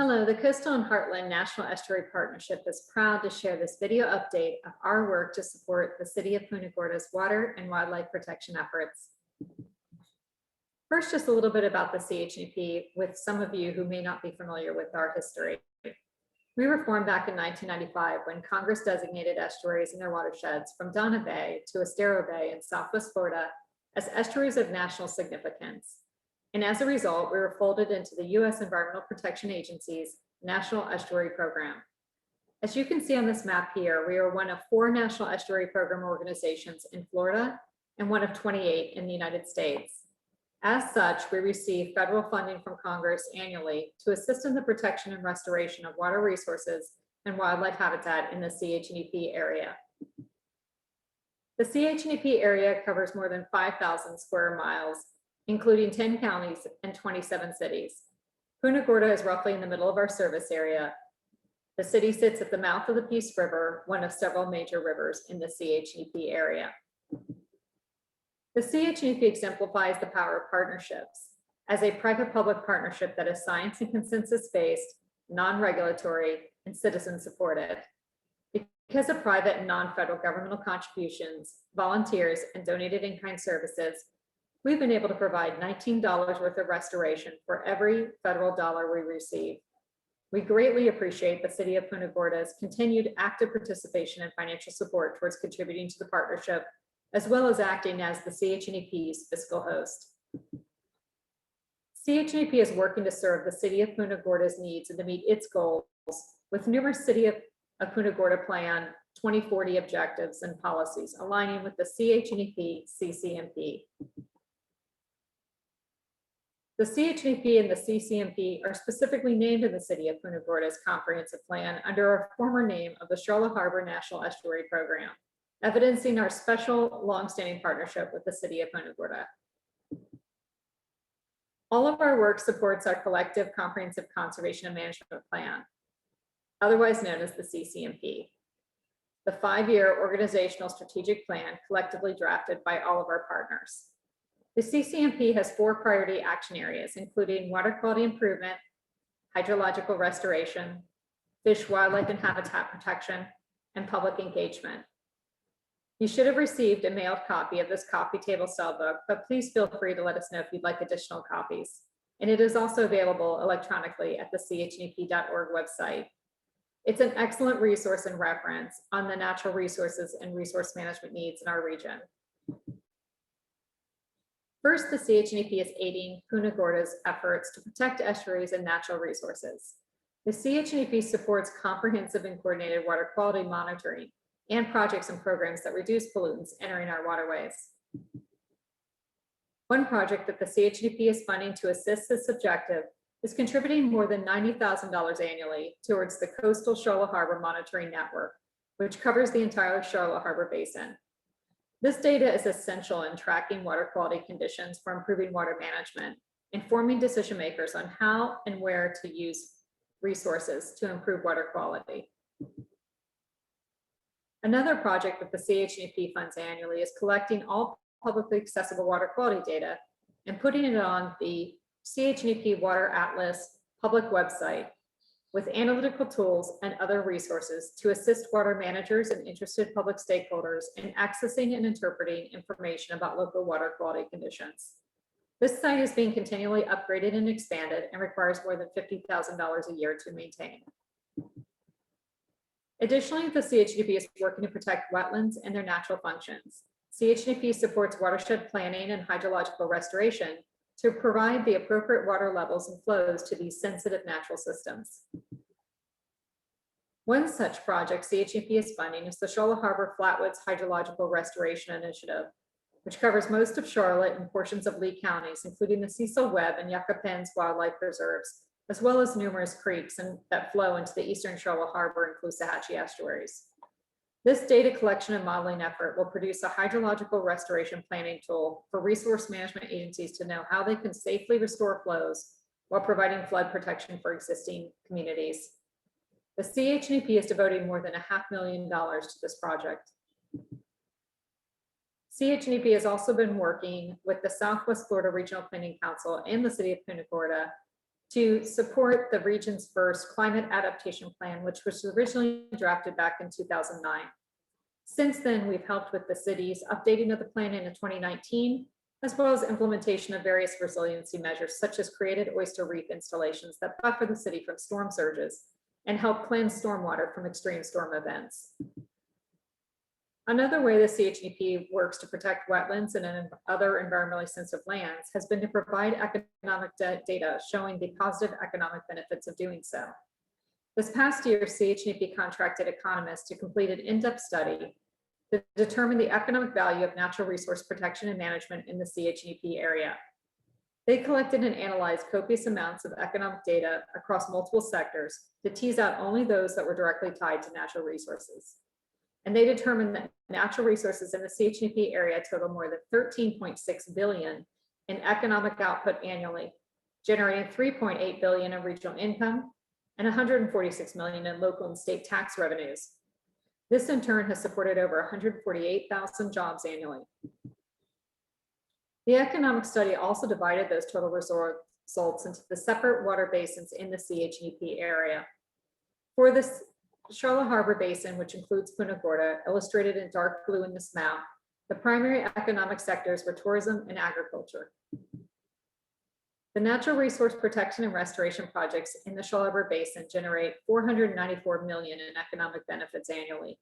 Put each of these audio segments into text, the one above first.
Hello, the Coastal and Heartland National Estuary Partnership is proud to share this video update of our work to support the City of Punta Gorda's water and wildlife protection efforts. First, just a little bit about the CHNEP with some of you who may not be familiar with our history. We were formed back in 1995 when Congress designated estuaries in their watersheds from Donna Bay to Estero Bay in Southwest Florida as estuaries of national significance. And as a result, we were folded into the U.S. Environmental Protection Agency's National Estuary Program. As you can see on this map here, we are one of 4 National Estuary Program organizations in Florida and one of 28 in the United States. As such, we receive federal funding from Congress annually to assist in the protection and restoration of water resources and wildlife habitat in the CHNEP area. The CHNEP area covers more than 5,000 square miles, including 10 counties and 27 cities. Punta Gorda is roughly in the middle of our service area. The city sits at the mouth of the Peace River, one of several major rivers in the CHNEP area. The CHNEP exemplifies the power of partnerships as a private-public partnership that is science and consensus-based, non-regulatory, and citizen-supported. Because of private and non-federal governmental contributions, volunteers, and donated in-kind services, we've been able to provide $19 worth of restoration for every federal dollar we receive. We greatly appreciate the City of Punta Gorda's continued active participation and financial support towards contributing to the partnership, as well as acting as the CHNEP's fiscal host. CHNEP is working to serve the City of Punta Gorda's needs and to meet its goals with numerous City of Punta Gorda Plan 2040 objectives and policies aligning with the CHNEP CCMP. The CHNEP and the CCMP are specifically named in the City of Punta Gorda's comprehensive plan under our former name of the Shoala Harbor National Estuary Program, evidencing our special longstanding partnership with the City of Punta Gorda. All of our work supports our collective comprehensive conservation and management plan, otherwise known as the CCMP, the 5-year organizational strategic plan collectively drafted by all of our partners. The CCMP has 4 priority action areas, including water quality improvement, hydrological restoration, fish, wildlife, and habitat protection, and public engagement. You should have received a mailed copy of this coffee table style book, but please feel free to let us know if you'd like additional copies. And it is also available electronically at the CHNEP.org website. It's an excellent resource and reference on the natural resources and resource management needs in our region. First, the CHNEP is aiding Punta Gorda's efforts to protect estuaries and natural resources. The CHNEP supports comprehensive and coordinated water quality monitoring and projects and programs that reduce pollutants entering our waterways. One project that the CHNEP is funding to assist this objective is contributing more than $90,000 annually towards the Coastal Shoala Harbor Monitoring Network, which covers the entire Shoala Harbor Basin. This data is essential in tracking water quality conditions for improving water management, informing decision makers on how and where to use resources to improve water quality. Another project that the CHNEP funds annually is collecting all publicly accessible water quality data and putting it on the CHNEP Water Atlas public website with analytical tools and other resources to assist water managers and interested public stakeholders in accessing and interpreting information about local water quality conditions. This site is being continually upgraded and expanded and requires more than $50,000 a year to maintain. Additionally, the CHNEP is working to protect wetlands and their natural functions. CHNEP supports watershed planning and hydrological restoration to provide the appropriate water levels and flows to these sensitive natural systems. One such project CHNEP is funding is the Shoala Harbor Flatwoods Hydrological Restoration Initiative, which covers most of Charlotte and portions of Lee counties, including the Cecil Webb and Yucca Penn's wildlife preserves, as well as numerous creeks that flow into the eastern Shoala Harbor and Caloosahatchee estuaries. This data collection and modeling effort will produce a hydrological restoration planning tool for resource management agencies to know how they can safely restore flows while providing flood protection for existing communities. The CHNEP is devoting more than $500,000 to this project. CHNEP has also been working with the Southwest Florida Regional Planning Council and the City of Punta Gorda to support the region's first climate adaptation plan, which was originally drafted back in 2009. Since then, we've helped with the city's updating of the plan in 2019, as well as implementation of various resiliency measures, such as created oyster reef installations that buffer the city from storm surges and help cleanse stormwater from extreme storm events. Another way the CHNEP works to protect wetlands and other environmentally sensitive lands has been to provide economic data showing the positive economic benefits of doing so. This past year, CHNEP contracted economists to complete an in-depth study to determine the economic value of natural resource protection and management in the CHNEP area. They collected and analyzed copious amounts of economic data across multiple sectors to tease out only those that were directly tied to natural resources. And they determined that natural resources in the CHNEP area total more than 13.6 billion in economic output annually, generating 3.8 billion in regional income and 146 million in local and state tax revenues. This in turn has supported over 148,000 jobs annually. The economic study also divided those total results into the separate water basins in the CHNEP area. For this Shoala Harbor Basin, which includes Punta Gorda, illustrated in dark blue in this map, the primary economic sectors were tourism and agriculture. The natural resource protection and restoration projects in the Shoala Harbor Basin generate 494 million in economic benefits annually,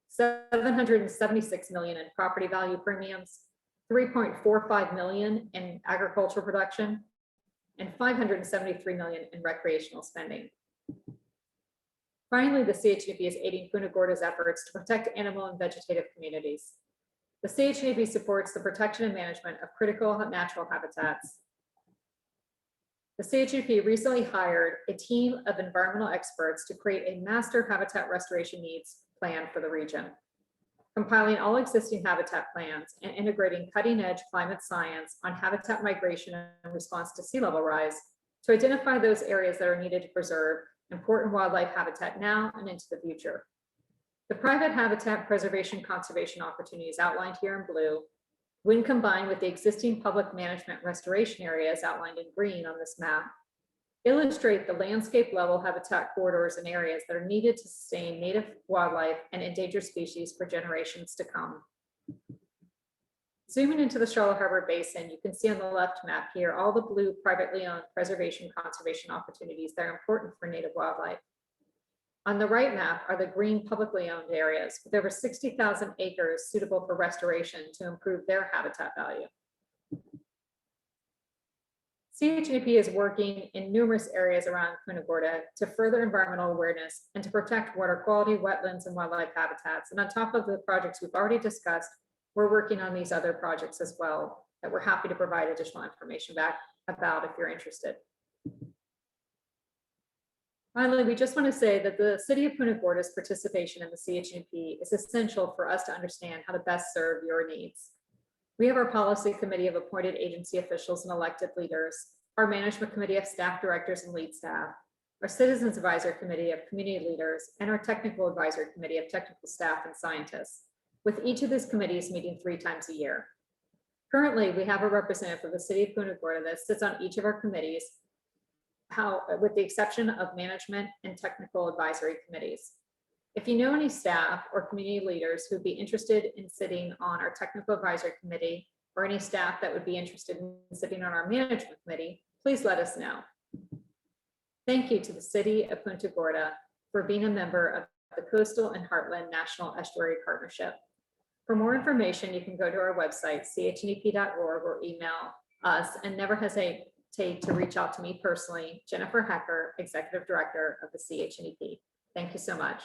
776 million in property value premiums, 3.45 million in agricultural production, and 573 million in recreational spending. Finally, the CHNEP is aiding Punta Gorda's efforts to protect animal and vegetative communities. The CHNEP supports the protection and management of critical natural habitats. The CHNEP recently hired a team of environmental experts to create a master habitat restoration needs plan for the region, compiling all existing habitat plans and integrating cutting-edge climate science on habitat migration in response to sea level rise to identify those areas that are needed to preserve important wildlife habitat now and into the future. The private habitat preservation conservation opportunities outlined here in blue, when combined with the existing public management restoration areas outlined in green on this map, illustrate the landscape level habitat corridors and areas that are needed to sustain native wildlife and endangered species for generations to come. Zooming into the Shoala Harbor Basin, you can see on the left map here all the blue privately owned preservation conservation opportunities that are important for native wildlife. On the right map are the green publicly owned areas with over 60,000 acres suitable for restoration to improve their habitat value. CHNEP is working in numerous areas around Punta Gorda to further environmental awareness and to protect water quality, wetlands, and wildlife habitats. And on top of the projects we've already discussed, we're working on these other projects as well that we're happy to provide additional information back about if you're interested. Finally, we just want to say that the City of Punta Gorda's participation in the CHNEP is essential for us to understand how to best serve your needs. We have our policy committee of appointed agency officials and elected leaders, our management committee of staff directors and lead staff, our citizens advisory committee of community leaders, and our technical advisory committee of technical staff and scientists, with each of these committees meeting 3 times a year. Currently, we have a representative of the City of Punta Gorda that sits on each of our committees, with the exception of management and technical advisory committees. If you know any staff or community leaders who'd be interested in sitting on our technical advisory committee, or any staff that would be interested in sitting on our management committee, please let us know. Thank you to the City of Punta Gorda for being a member of the Coastal and Heartland National Estuary Partnership. For more information, you can go to our website, chnep.org, or email us, and never hesitate to reach out to me personally, Jennifer Hecker, Executive Director of the CHNEP. Thank you so much.